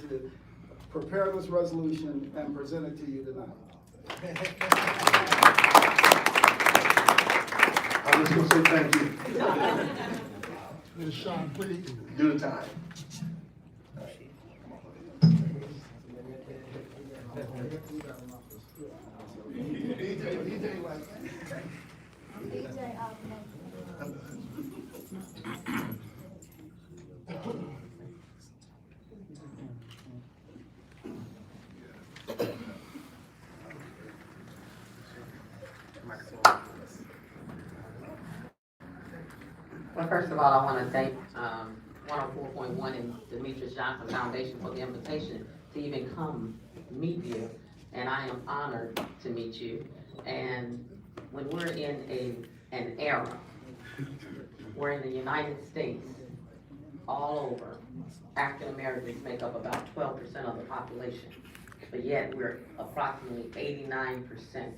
to prepare this resolution and present it to you tonight. I'm just gonna say thank you. Ms. Sean, please. Do the time. Well, first of all, I want to thank 104.1 and Demetrius Johnson Foundation for the invitation to even come meet you, and I am honored to meet you. And when we're in an era where in the United States, all over, African Americans make up about 12% of the population, but yet we're approximately 89%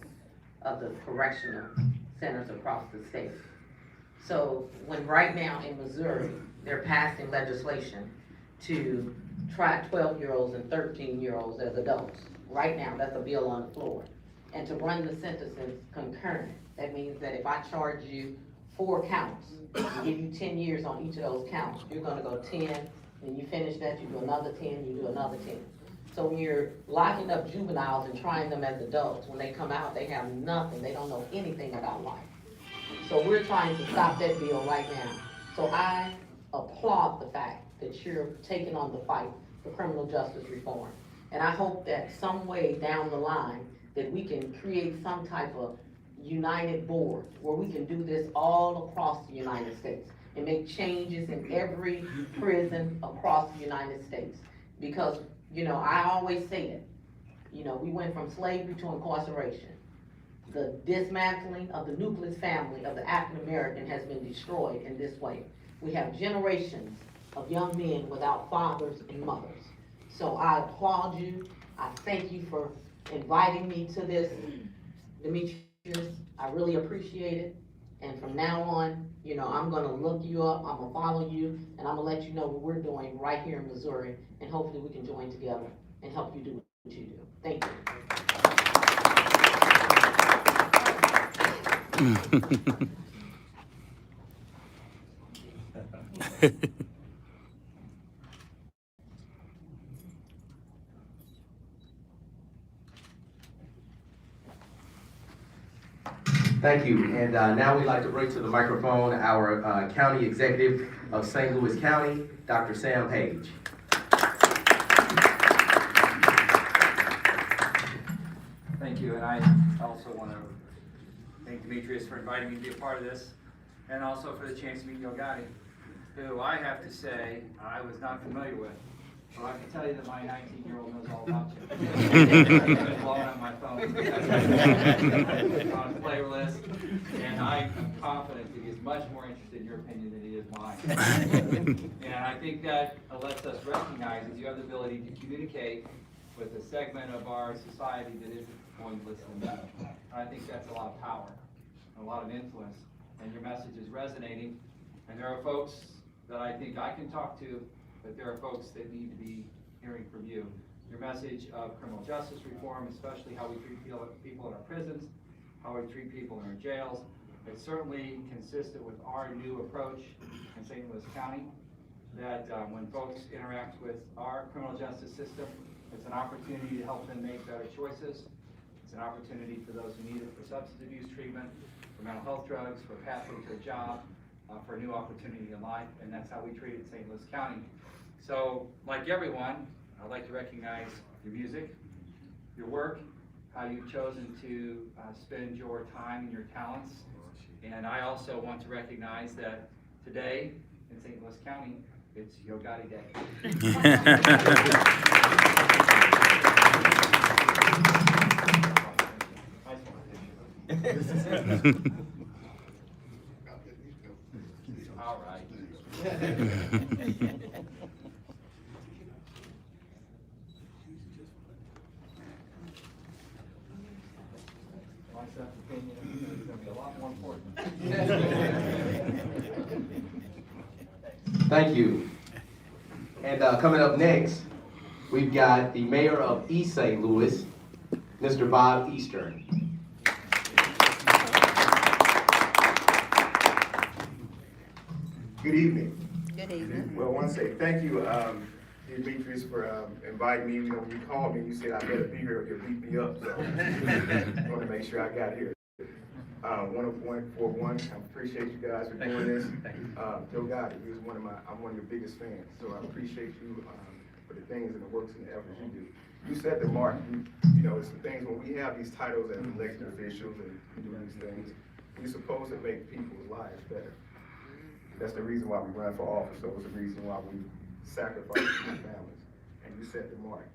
of the correctional centers across the state. So when right now in Missouri, they're passing legislation to try 12-year-olds and 13-year-olds as adults. Right now, that's a bill on the floor. And to run the sentences concurrent, that means that if I charge you 4 counts, and give you 10 years on each of those counts, you're gonna go 10, and you finish that, you do another 10, you do another 10. So when you're locking up juveniles and trying them as adults, when they come out, they have nothing, they don't know anything about life. So we're trying to stop that bill right now. So I applaud the fact that you're taking on the fight for criminal justice reform. And I hope that some way down the line that we can create some type of united board where we can do this all across the United States and make changes in every prison across the United States. Because, you know, I always say it, you know, we went from slavery to incarceration. The dismantling of the nucleus family of the African American has been destroyed in this way. We have generations of young men without fathers and mothers. So I applaud you. I thank you for inviting me to this, Demetrius. I really appreciate it. And from now on, you know, I'm gonna look you up, I'm gonna follow you, and I'm gonna let you know what we're doing right here in Missouri, and hopefully we can join together and help you do what you do. Thank you. Thank you. And now we'd like to bring to the microphone our County Executive of St. Louis County, Dr. Sam Page. Thank you, and I also want to thank Demetrius for inviting me to be a part of this, and also for the chance to meet Gotti, who I have to say I was not familiar with. Well, I can tell you that my 19-year-old knows all about you. He's blowing up my phone. On his playlist, and I'm confident that he is much more interested in your opinion than he is mine. And I think that lets us recognize that you have the ability to communicate with a segment of our society that isn't going to listen to you. And I think that's a lot of power, and a lot of influence, and your message is resonating. And there are folks that I think I can talk to, but there are folks that need to be hearing from you. Your message of criminal justice reform, especially how we treat people in our prisons, how we treat people in our jails, it's certainly consistent with our new approach in St. Louis County, that when folks interact with our criminal justice system, it's an opportunity to help them make better choices. It's an opportunity for those who need it for substance abuse treatment, for mental health drugs, for a pathway to a job, for a new opportunity in life, and that's how we treat it in St. Louis County. So, like everyone, I'd like to recognize your music, your work, how you've chosen to spend your time and your talents. And I also want to recognize that today in St. Louis County, it's Gotti Day. All right. My self-opinion is going to be a lot more important. Thank you. And coming up next, we've got the mayor of East St. Louis, Mr. Bob Eastern. Good evening. Good evening. Well, I want to say thank you, Demetrius, for inviting me. You know, when you called me, you said I better be here or you'll beat me up. So I want to make sure I got here. 101.41. I appreciate you guys for doing this. Joe Gotti, I'm one of your biggest fans. So I appreciate you for the things and the works and the efforts you do. You set the mark. You know, it's the things when we have these titles as elected officials and we do these things, we're supposed to make people's lives better. That's the reason why we run for office. So it's the reason why we sacrifice our families. And you set the mark.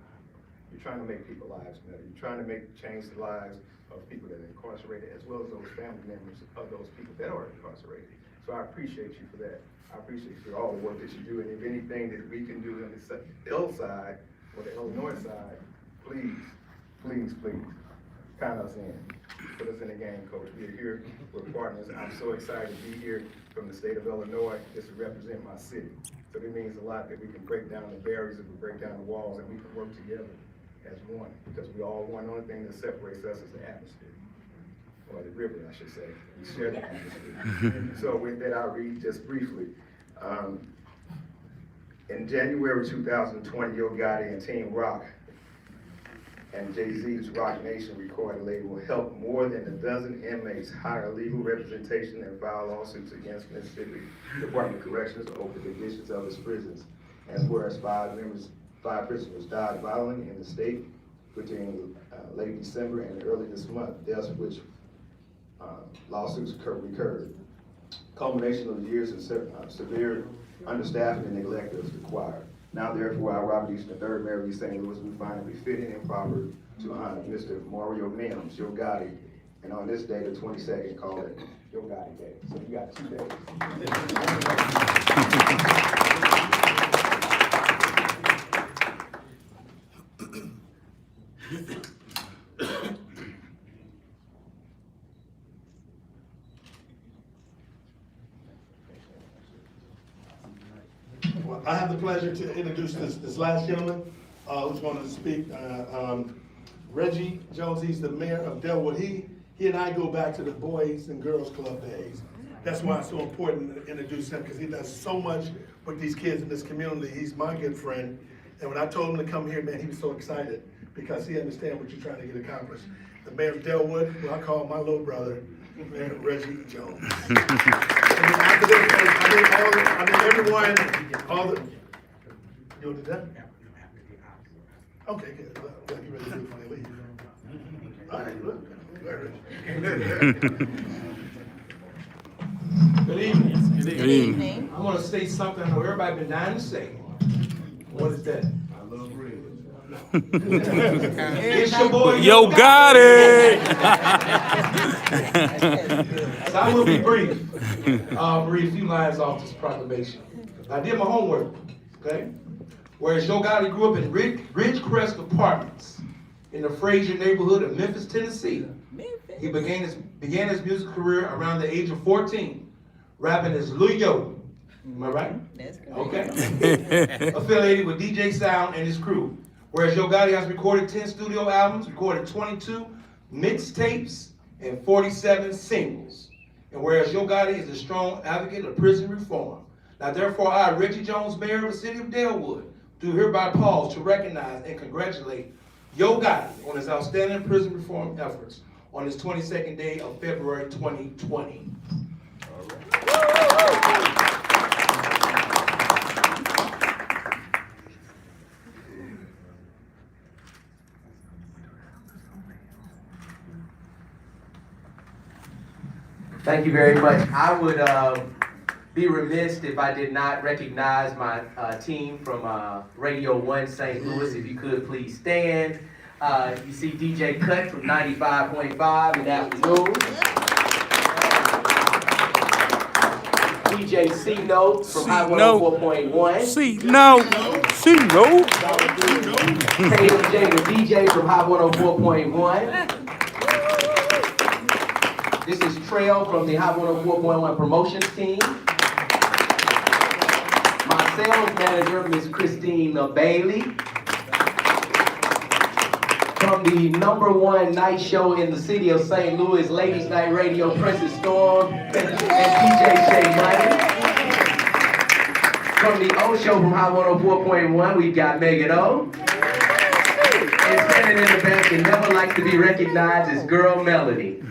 You're trying to make people's lives better. You're trying to change the lives of people that are incarcerated, as well as those family members of those people that are incarcerated. So I appreciate you for that. I appreciate you for all the work that you do. And if anything that we can do on the L side or the Illinois side, please, please, please, count us in. Put us in the game, Coach. We're here, we're partners. I'm so excited to be here from the state of Illinois just to represent my city. So it means a lot that we can break down the barriers, and we break down the walls, and we can work together as one, because we all one. The only thing that separates us is the atmosphere, or the river, I should say. We share the atmosphere. So with that, I'll read just briefly. In January 2020, Yo Gotti and Team Rock and Jay-Z's Rock Nation recording label helped more than a dozen inmates hire legal representation and file lawsuits against Mississippi Department of Corrections over the conditions of its prisons. As whereas five prisoners died violently in the state between late December and early this month, deaths which lawsuits recurred. Culmination of years of severe understaffing and neglect is required. Now therefore, I, Robert Eastern III, Mayor of East St. Louis, we find it befitting and proper to honor Mr. Mario Mims, Yo Gotti, and on this day, the 22nd, call it Yo Gotti Day. So you got 2 days. Well, I have the pleasure to introduce this last gentleman who's going to speak. Reggie Jones, he's the mayor of Delwood. He and I go back to the Boys and Girls Club days. That's why it's so important to introduce him, because he does so much with these kids in this community. He's my good friend. And when I told him to come here, man, he was so excited because he understands what you're trying to get accomplished. The mayor of Delwood, who I call my little brother, Mayor Reggie Jones. And after this, I mean everyone, all the, you want to do that? Okay, good. Well, you ready to do it when I leave? All right, look. Good evening. Good evening. I want to say something I know everybody been dying to say. What is that? I love red. It's your boy, Yo Gotti! So I will be brief. I'll read a few lines off this proclamation. I did my homework, okay? Whereas Yo Gotti grew up in Ridgecrest Apartments in the Frazier neighborhood of Memphis, Tennessee. He began his music career around the age of 14, rapping as Lil Yo. Am I right? That's good. Okay. Affiliated with DJ Sound and his crew. Whereas Yo Gotti has recorded 10 studio albums, recorded 22 mixtapes, and 47 singles. And whereas Yo Gotti is a strong advocate of prison reform. Now therefore I, Reggie Jones, Mayor of the City of Delwood, do hereby pause to recognize and congratulate Yo Gotti on his outstanding prison reform efforts on his 22nd day of February 2020. Thank you very much. I would be remiss if I did not recognize my team from Radio 1 St. Louis. If you could please stand. You see DJ Cut from 95.5 in the afternoon. DJ C-Note from High 104.1. C-Note. KMJ the DJ from High 104.1. This is Trail from the High 104.1 promotions team. My sales manager, Miss Christine Bailey. from the #1 night show in the city of St. Louis, Ladies Night Radio, Princess Storm and DJ Shay Money. From the O Show from High 104.1, we've got Megan O. And standing in the back and never likes to be recognized is Girl Melody.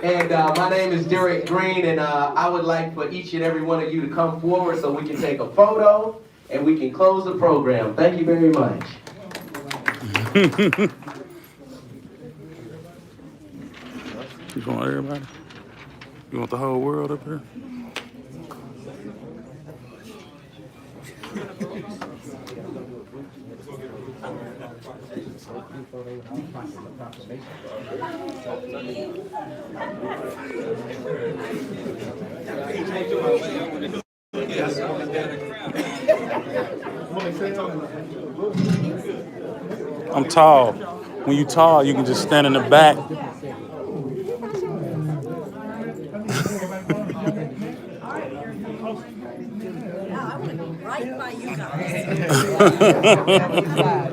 And my name is Derek Green, and I would like for each and every one of you to come forward so we can take a photo and we can close the program. Thank you very much. You want everybody? You want the whole world up here? I'm tall. When you tall, you can just stand in the back. Right by you guys.